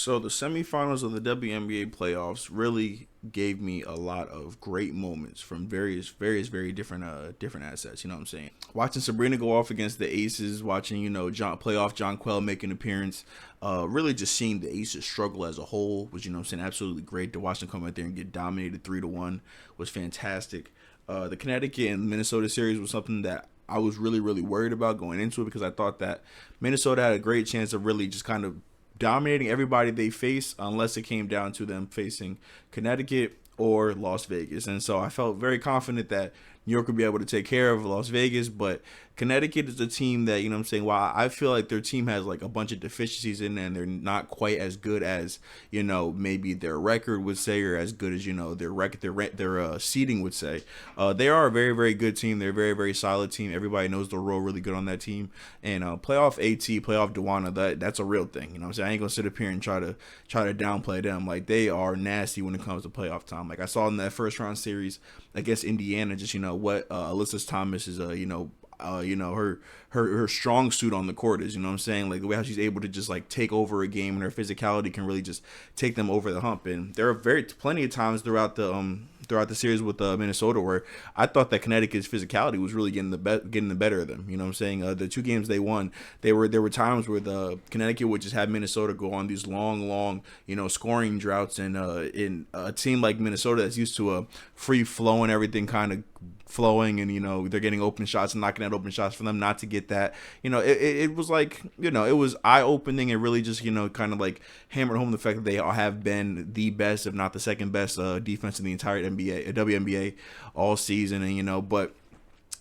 So the semifinals of the WNBA playoffs really gave me a lot of great moments from various very different assets. You know what I'm saying? Watching Sabrina go off against the Aces, watching playoff John Quell make an appearance, really just seeing the Aces struggle as a whole was absolutely great. To watch them come out there and get dominated 3-1 was fantastic. The Connecticut and Minnesota series was something that I was really worried about going into it because I thought that Minnesota had a great chance of really just kind of dominating everybody they face unless it came down to them facing Connecticut or Las Vegas. And so I felt very confident that New York would be able to take care of Las Vegas, but Connecticut is a team that, while I feel like their team has like a bunch of deficiencies in it and they're not quite as good as, maybe their record would say, or as good as, their record, their seeding would say. They are a very good team. They're a very solid team. Everybody knows the role really good on that team. And playoff AT, playoff Dewana, that's a real thing. I ain't gonna sit up here and try to downplay them. Like, they are nasty when it comes to playoff time. Like, I saw in that first round series against Indiana, just what Alyssa Thomas is, her strong suit on the court is, like the way how she's able to just like take over a game, and her physicality can really just take them over the hump. And there are plenty of times throughout the series with Minnesota where I thought that Connecticut's physicality was really getting the better of them. The two games they won, there were times where the Connecticut would just have Minnesota go on these long scoring droughts, and in a team like Minnesota that's used to a free flow and everything kind of flowing, and they're getting open shots and knocking out open shots, for them not to get that, it was like, it was eye-opening, and really just kind of like hammered home the fact that they have been the best, if not the second best defense in the entire WNBA all season. And but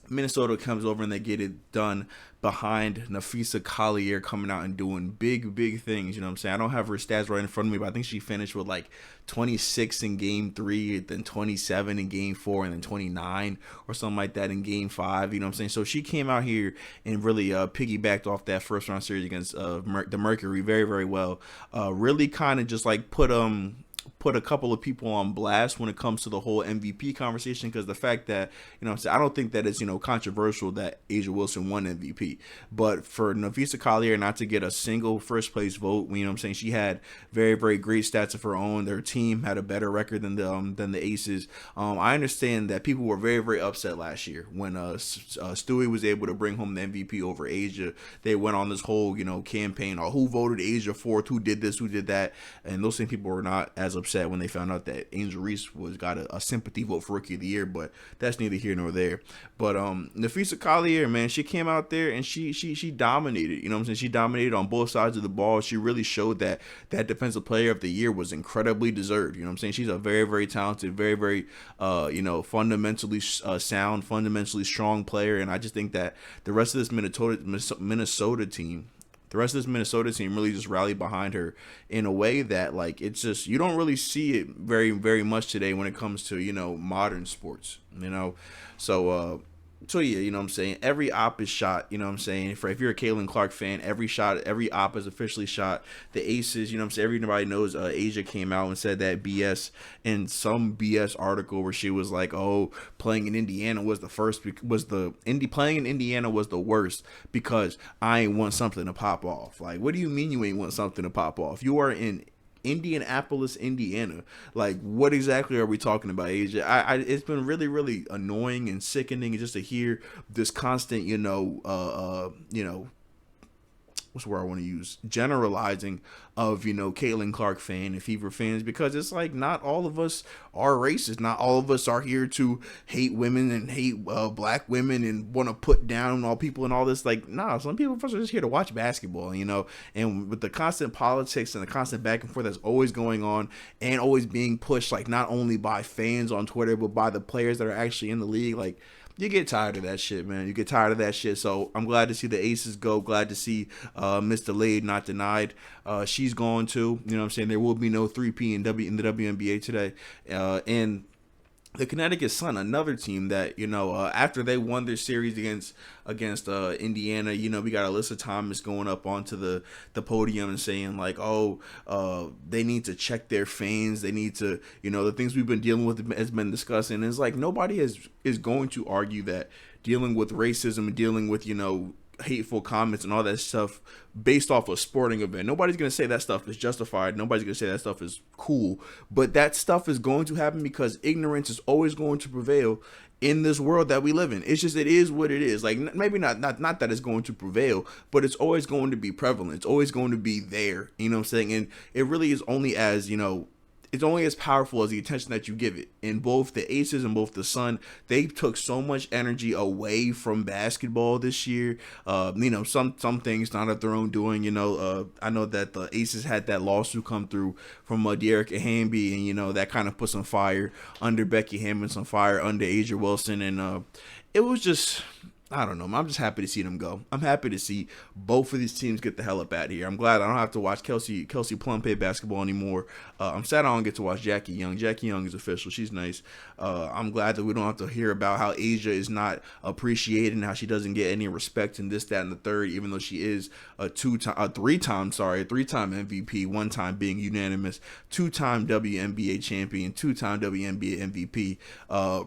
Minnesota comes over and they get it done behind Nafisa Collier coming out and doing big things. I don't have her stats right in front of me, but I think she finished with like 26 in game 3, then 27 in game 4, and then 29 or something like that in game 5. So she came out here and really piggybacked off that first round series against the Mercury very well. Really kind of just like put a couple of people on blast when it comes to the whole MVP conversation, because the fact that, I don't think that it's, controversial that Asia Wilson won MVP, but for Nafisa Collier not to get a single first place vote, she had very great stats of her own. Their team had a better record than the Aces. I understand that people were very upset last year when Stewie was able to bring home the MVP over Asia. They went on this whole, campaign, or who voted Asia fourth, who did this, who did that, and those same people were not as upset when they found out that Angel Reese got a sympathy vote for Rookie of the Year, but that's neither here nor there. But Nafisa Collier, man, she came out there and she dominated. She dominated on both sides of the ball. She really showed that Defensive Player of the Year was incredibly deserved. She's a very talented, very fundamentally sound, fundamentally strong player, and I just think that the rest of this Minnesota team really just rallied behind her in a way that, like, it's just, you don't really see it very much today when it comes to, modern sports, So yeah, every op is shot, if you're a Caitlin Clark fan, every op is officially shot. The Aces, everybody knows Asia came out and said that BS in some BS article where she was like, oh, playing in Indiana was playing in Indiana was the worst because I ain't want something to pop off. Like, what do you mean you ain't want something to pop off? You are in Indianapolis, Indiana. Like, what exactly are we talking about, Asia? It's been really annoying and sickening just to hear this constant, what's the word I want to use? Generalizing of, Caitlin Clark fan and Fever fans, because it's like, not all of us are racist. Not all of us are here to hate women and hate black women and want to put down all people and all this. Like, nah, some people are just here to watch basketball, and with the constant politics and the constant back and forth that's always going on and always being pushed, like, not only by fans on Twitter, but by the players that are actually in the league, like, you get tired of that shit, man. You get tired of that shit. So I'm glad to see the Aces go. Glad to see Miss Delayed Not Denied. She's going to. There will be no 3P in the WNBA today. And the Connecticut Sun, another team that, after they won their series against Indiana, we got Alyssa Thomas going up onto the podium and saying, like, they need to check their fans. They need to, the things we've been dealing with has been discussing. And it's like, nobody is going to argue that dealing with racism and dealing with, hateful comments and all that stuff based off a sporting event. Nobody's going to say that stuff is justified. Nobody's going to say that stuff is cool. But that stuff is going to happen because ignorance is always going to prevail in this world that we live in. It's just, it is what it is. Like, maybe not that it's going to prevail, but it's always going to be prevalent. It's always going to be there. You know what I'm saying? And it really is only as, it's only as powerful as the attention that you give it. And both the Aces and both the Sun, they took so much energy away from basketball this year. Some things not of their own doing. I know that the Aces had that lawsuit come through from De'Erica Hamby, and that kind of put some fire under Becky Hammon, some fire under Asia Wilson, and it was just, I don't know. I'm just happy to see them go. I'm happy to see both of these teams get the hell up out of here. I'm glad I don't have to watch Kelsey Plum play basketball anymore. I'm sad I don't get to watch Jackie Young. Jackie Young is official. She's nice. I'm glad that we don't have to hear about how Asia is not appreciated and how she doesn't get any respect in this, that, and the third, even though she is a three-time MVP, one time being unanimous, two-time WNBA champion, two-time WNBA MVP,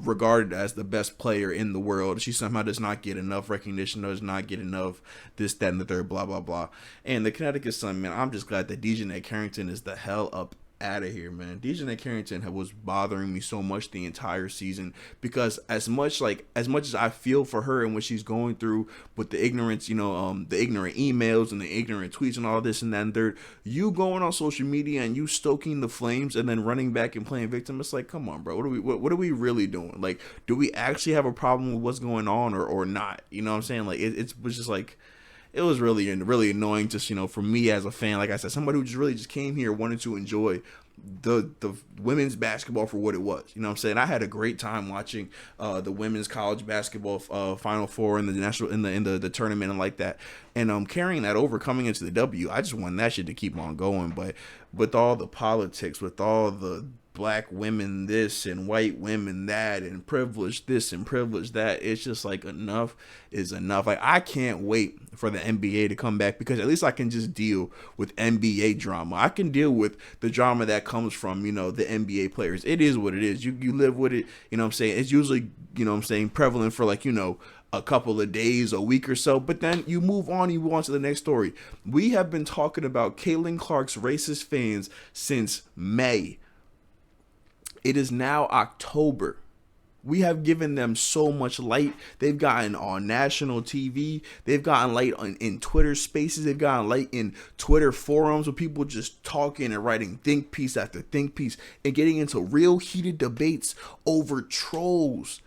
regarded as the best player in the world. She somehow does not get enough recognition, does not get enough this, that, and the third, blah, blah, blah. And the Connecticut Sun, man, I'm just glad that Dejanay Carrington is the hell up out of here, man. Dejanay Carrington was bothering me so much the entire season because as much as I feel for her and what she's going through with the ignorance, the ignorant emails and the ignorant tweets and all this and that and third, you going on social media and you stoking the flames and then running back and playing victim. It's like, come on, bro. What are we really doing? Like, do we actually have a problem with what's going on or not? You know what I'm saying? Like, it was just like, it was really annoying just, for me as a fan, like I said, somebody who just came here, wanted to enjoy the women's basketball for what it was. You know what I'm saying? I had a great time watching the women's college basketball Final Four in the national in the tournament and like that. And carrying that over coming into the W, I just want that shit to keep on going. But with all the politics, with all the black women this and white women that and privilege this and privilege that, it's just like enough is enough. Like, I can't wait for the NBA to come back because at least I can just deal with NBA drama. I can deal with the drama that comes from, the NBA players. It is what it is. You live with it. You know what I'm saying? It's usually, prevalent for like, a couple of days, a week or so, but then you move on to the next story. We have been talking about Caitlin Clark's racist fans since May. It is now October. We have given them so much light. They've gotten on national TV. They've gotten light in Twitter spaces. They've gotten light in Twitter forums with people just talking and writing think piece after think piece and getting into real heated debates over trolls.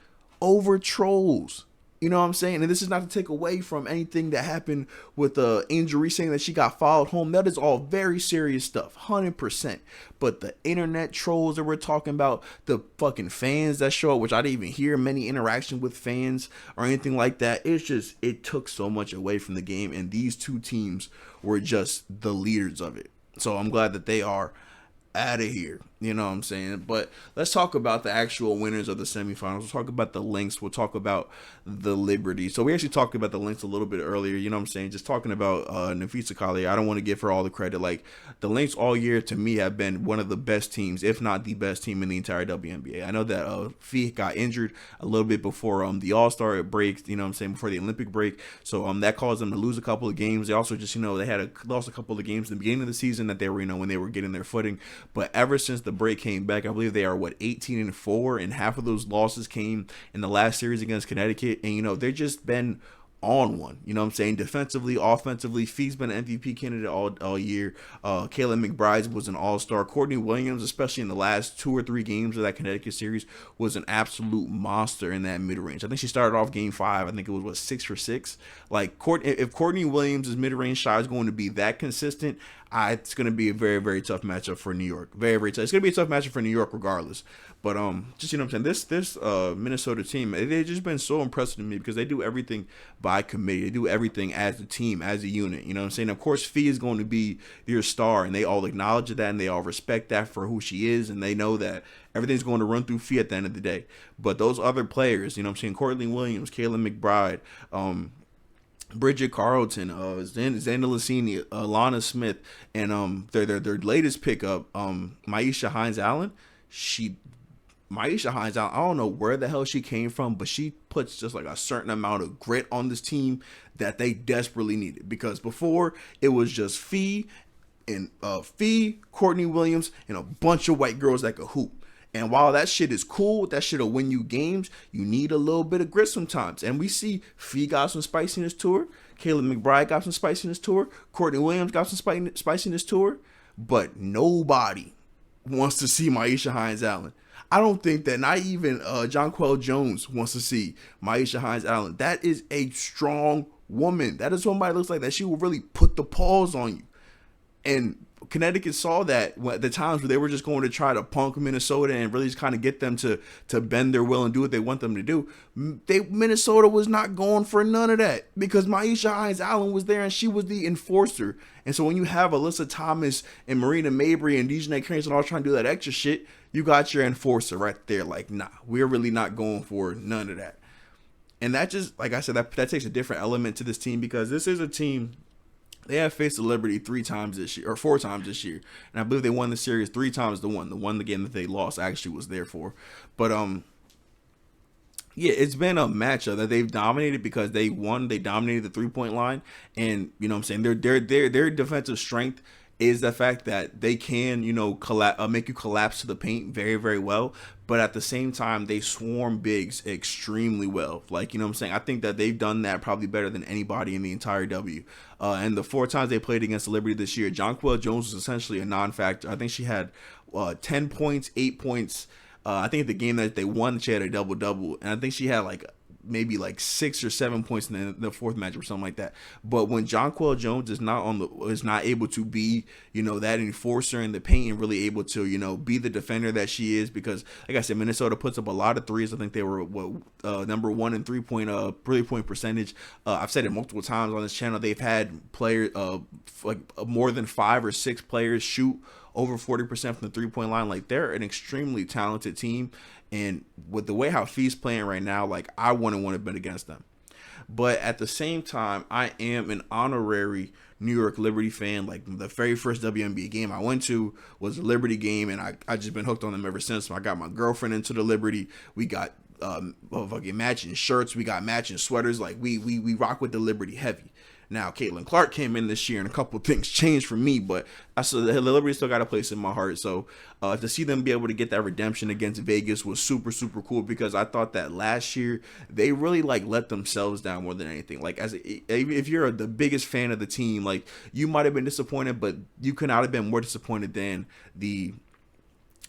You know what I'm saying? And this is not to take away from anything that happened with Angel Reese saying that she got followed home. That is all very serious stuff, 100%. But the internet trolls that we're talking about, the fucking fans that show up, which I didn't even hear many interactions with fans or anything like that. It took so much away from the game. And these two teams were just the leaders of it. So I'm glad that they are out of here. You know what I'm saying? But let's talk about the actual winners of the semifinals. We'll talk about the Lynx. We'll talk about the Liberty. So we actually talked about the Lynx a little bit earlier. You know what I'm saying? Just talking about Nafisa Collier. I don't want to give her all the credit. Like, the Lynx all year to me have been one of the best teams, if not the best team in the entire WNBA. I know that Fee got injured a little bit before the All-Star break, you know what I'm saying, before the Olympic break. So that caused them to lose a couple of games. They also just, they lost a couple of games in the beginning of the season that they were, when they were getting their footing. But ever since the break came back, I believe they are 18-4, and half of those losses came in the last series against Connecticut. And they've just been on one, you know what I'm saying? Defensively, offensively, Fee's been an MVP candidate all year. Kayla McBride was an all-star. Courtney Williams, especially in the last 2 or 3 games of that Connecticut series, was an absolute monster in that mid-range. I think she started off game 5. I think it was 6 for 6. Like, if Courtney Williams' mid-range shot is going to be that consistent, it's going to be a very, very tough matchup for New York. Very, very tough. It's going to be a tough matchup for New York regardless. But just, you know what I'm saying, this Minnesota team, they've just been so impressive to me because they do everything by committee. They do everything as a team, as a unit. You know what I'm saying? Of course, Fee is going to be your star, and they all acknowledge that, and they all respect that for who she is, and they know that everything's going to run through Fee at the end of the day. But those other players, you know what I'm saying, Courtney Williams, Kayla McBride, Bridget Carlton, Xander Lassini, Lana Smith, and their latest pickup, Maisha Hines-Allen, she Maisha Hines, I don't know where the hell she came from, but she puts just like a certain amount of grit on this team that they desperately needed. Because before it was just Fee, Courtney Williams, and a bunch of white girls that could hoop. And while that shit is cool, that shit'll win you games, you need a little bit of grit sometimes. And we see Fee got some spiciness to her, Kayla McBride got some spiciness to her, Courtney Williams got some spiciness to her, but nobody wants to see Maisha Hines Allen. I don't think that not even Jonquel Jones wants to see Maisha Hines Allen. That is a strong woman. That is somebody that looks like that. She will really put the paws on you. And Connecticut saw that at the times where they were just going to try to punk Minnesota and really just kind of get them to bend their will and do what they want them to do. Minnesota was not going for none of that because Maisha Hines Allen was there and she was the enforcer. And so when you have Alyssa Thomas and Marina Mabry and Dejanay Cranston all trying to do that extra shit, you got your enforcer right there. Like, nah, we're really not going for none of that. And that just, like I said, that takes a different element to this team because this is a team. They have faced the Liberty 3 times this year, or 4 times this year. And I believe they won the series 3 times to 1. The game that they lost actually was there for. But, yeah, it's been a matchup that they've dominated because they dominated the 3-point line. And, you know what I'm saying, their defensive strength is the fact that they can, make you collapse to the paint very, very well. But at the same time, they swarm bigs extremely well. Like, you know what I'm saying? I think that they've done that probably better than anybody in the entire W. And the 4 times they played against the Liberty this year, Jonquel Jones was essentially a non-factor. I think she had 10 points, 8 points. I think the game that they won, she had a double-double. And I think she had maybe 6 or 7 points in the fourth match or something like that. But when Jonquel Jones is not able to be, that enforcer in the paint and really able to, be the defender that she is, because like I said, Minnesota puts up a lot of threes. I think they were number 1 in 3-point percentage. I've said it multiple times on this channel. They've had players more than 5 or 6 players shoot over 40% from the 3-point line. Like, they're an extremely talented team. And with the way how Fee's playing right now, I wouldn't want to bet against them. But at the same time, I am an honorary New York Liberty fan. The very first WNBA game I went to was a Liberty game, and I just been hooked on them ever since. So I got my girlfriend into the Liberty. We got fucking matching shirts. We got matching sweaters. We rock with the Liberty heavy. Now, Caitlin Clark came in this year, and a couple things changed for me, but the Liberty still got a place in my heart. So to see them be able to get that redemption against Vegas was super, super cool, because I thought that last year they really let themselves down more than anything. If you're the biggest fan of the team, you might have been disappointed, but you could not have been more disappointed than the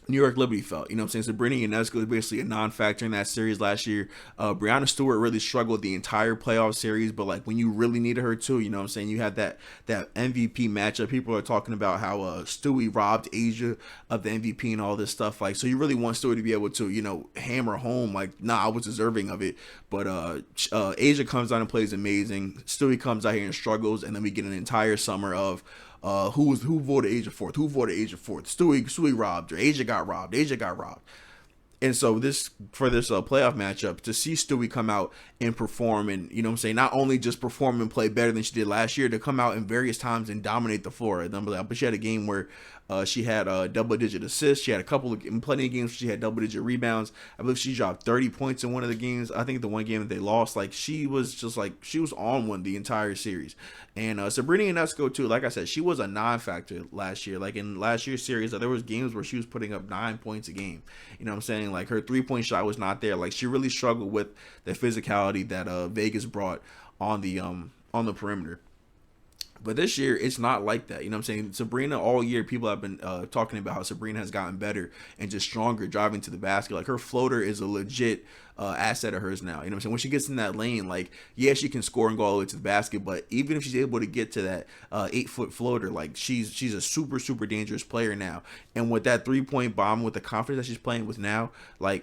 New York Liberty felt. You know what I'm saying? Sabrina Ionescu was basically a non-factor in that series last year. Breanna Stewart really struggled the entire playoff series, but when you really needed her too, you know what I'm saying? You had that MVP matchup. People are talking about how Stewie robbed Asia of the MVP and all this stuff. So you really want Stewie to be able to, hammer home, I was deserving of it. But Asia comes out and plays amazing. Stewie comes out here and struggles, and then we get an entire summer of who voted Asia fourth? Who voted Asia fourth? Stewie robbed, or Asia got robbed. And so for this playoff matchup, to see Stewie come out and perform, and you know what I'm saying, not only just perform and play better than she did last year, to come out in various times and dominate the floor. But she had a game where she had double-digit assists. She had plenty of games where she had double-digit rebounds. I believe she dropped 30 points in one of the games. I think the one game that they lost, she was she was on one the entire series. And Sabrina Ionescu too, like I said, she was a non-factor last year. In last year's series, there was games where she was putting up 9 points a game. You know what I'm saying? Her 3-point shot was not there. She really struggled with the physicality that Vegas brought on the perimeter. But this year, it's not like that. You know what I'm saying? Sabrina, all year, people have been talking about how Sabrina has gotten better and just stronger driving to the basket. Her floater is a legit asset of hers now. You know what I'm saying? When she gets in that lane, she can score and go all the way to the basket. But even if she's able to get to that 8-foot floater, she's a super, super dangerous player now. And with that 3-point bomb, with the confidence that she's playing with now, I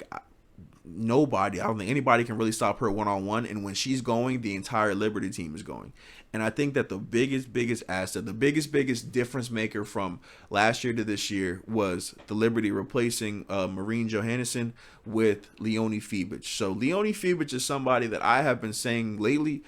don't think anybody can really stop her one-on-one. And when she's going, the entire Liberty team is going. And I think that the biggest asset, the biggest difference maker from last year to this year was the Liberty replacing Maureen Johannesson with Leonie Fibich. So Leonie Fibich is somebody that I have been saying lately,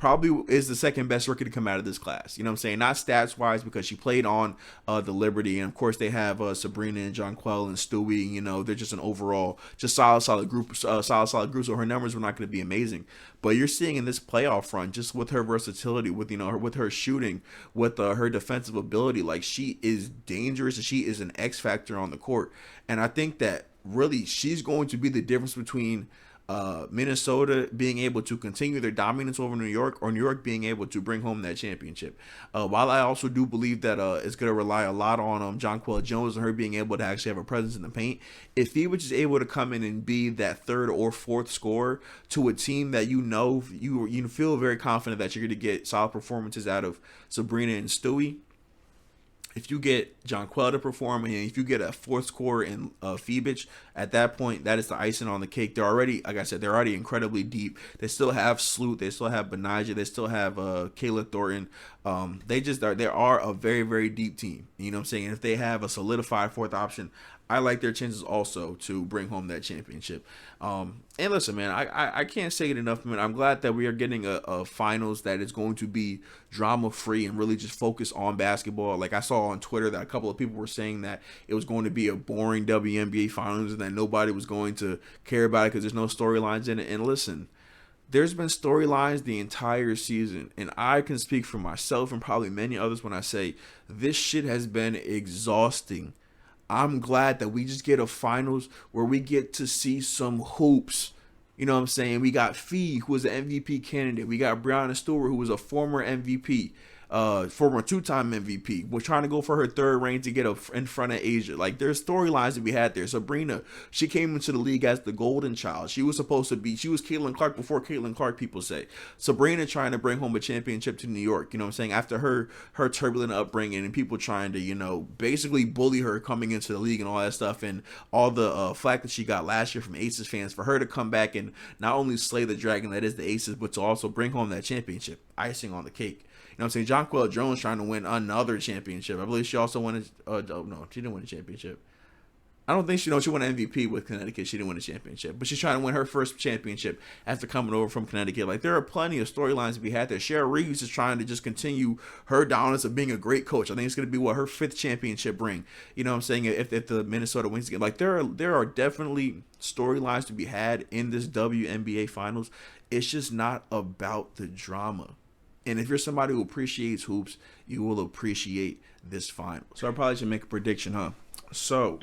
probably is the second best rookie to come out of this class. You know what I'm saying? Not stats wise, because she played on the Liberty, and of course they have Sabrina and Jonquel and Stewie. You know, they're just an overall just solid group. Solid group. So her numbers were not going to be amazing, but you're seeing in this playoff run, just with her versatility, with with her shooting, with her defensive ability, like she is dangerous and she is an X factor on the court. And I think that really she's going to be the difference between Minnesota being able to continue their dominance over New York, or New York being able to bring home that championship. While I also do believe that it's going to rely a lot on Jonquel Jones and her being able to actually have a presence in the paint, if he was just able to come in and be that third or fourth scorer to a team that you feel very confident that you're going to get solid performances out of Sabrina and Stewie. If you get Jonquel to perform, and if you get a fourth scorer in Phoebich, at that point, that is the icing on the cake. They're already, like I said, they're already incredibly deep. They still have Sloot, they still have Benijah, they still have Kayla Thornton. They are a very, very deep team. You know what I'm saying? And if they have a solidified fourth option, I like their chances also to bring home that championship. And listen, man, I can't say it enough, man. I'm glad that we are getting a finals that is going to be drama free and really just focus on basketball. Like I saw on Twitter that a couple of people were saying that it was going to be a boring WNBA finals and that nobody was going to care about it because there's no storylines in it. And listen, there's been storylines the entire season, and I can speak for myself and probably many others when I say this shit has been exhausting. I'm glad that we just get a finals where we get to see some hoops. You know what I'm saying? We got Fee, who was an MVP candidate. We got Breonna Stewart, who was a former MVP, former two-time MVP. We're trying to go for her third reign to get in front of Asia. Like, there's storylines that we had there. Sabrina, she came into the league as the golden child. She was Caitlin Clark before Caitlin Clark, people say. Sabrina trying to bring home a championship to New York. You know what I'm saying? After her turbulent upbringing and people trying to, basically bully her coming into the league and all that stuff, and all the flack that she got last year from Aces fans, for her to come back and not only slay the dragon that is the Aces, but to also bring home that championship. Icing on the cake. You know what I'm saying? Jonquel Jones trying to win another championship. I believe she also won no, she didn't win a championship. I don't think she won MVP with Connecticut. She didn't win a championship. But she's trying to win her first championship after coming over from Connecticut. Like, there are plenty of storylines to be had there. Cher Reeves is trying to just continue her dominance of being a great coach. I think it's going to be her fifth championship ring. You know what I'm saying? If the Minnesota wins again. Like, there are definitely storylines to be had in this WNBA finals. It's just not about the drama. And if you're somebody who appreciates hoops, you will appreciate this final. So I probably should make a prediction, huh? So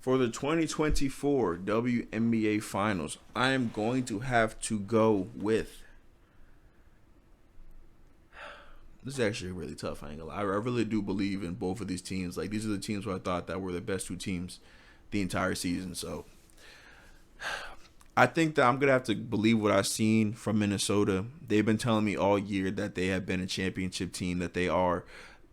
for the 2024 WNBA finals, I am going to have to go with. This is actually really tough. I ain't gonna lie. I really do believe in both of these teams. Like, these are the teams who I thought that were the best two teams the entire season. So I think that I'm going to have to believe what I've seen from Minnesota. They've been telling me all year that they have been a championship team, that they are,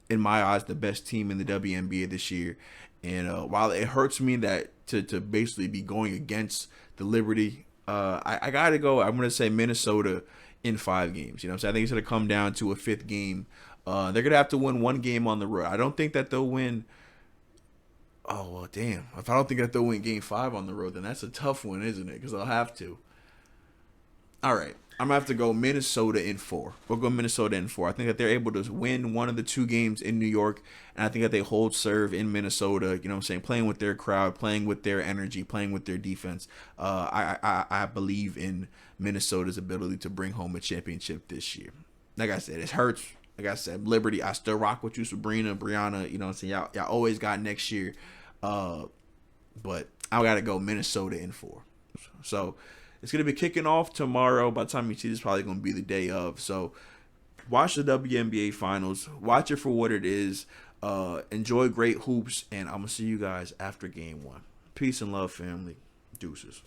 in my eyes, the best team in the WNBA this year. And while it hurts me that to basically be going against the Liberty, I got to go. I'm going to say Minnesota in 5 games. You know what I'm saying? I think it's going to come down to a 5th game. They're going to have to win 1 game on the road. I don't think that they'll win. Oh, well, damn. If I don't think that they'll win game 5 on the road, then that's a tough one, isn't it? Because I'll have to. All right. I'm going to have to go Minnesota in 4. We'll go Minnesota in 4. I think that they're able to win one of the 2 games in New York, and I think that they hold serve in Minnesota, you know what I'm saying, playing with their crowd, playing with their energy, playing with their defense. I believe in Minnesota's ability to bring home a championship this year. Like I said, it hurts. Like I said, Liberty, I still rock with you, Sabrina, Breonna, you know what I'm saying, y'all always got next year. But I got to go Minnesota in 4. So it's going to be kicking off tomorrow. By the time you see this, probably going to be the day of. So watch the WNBA finals. Watch it for what it is. Enjoy great hoops. And I'm going to see you guys after game 1. Peace and love, family. Deuces.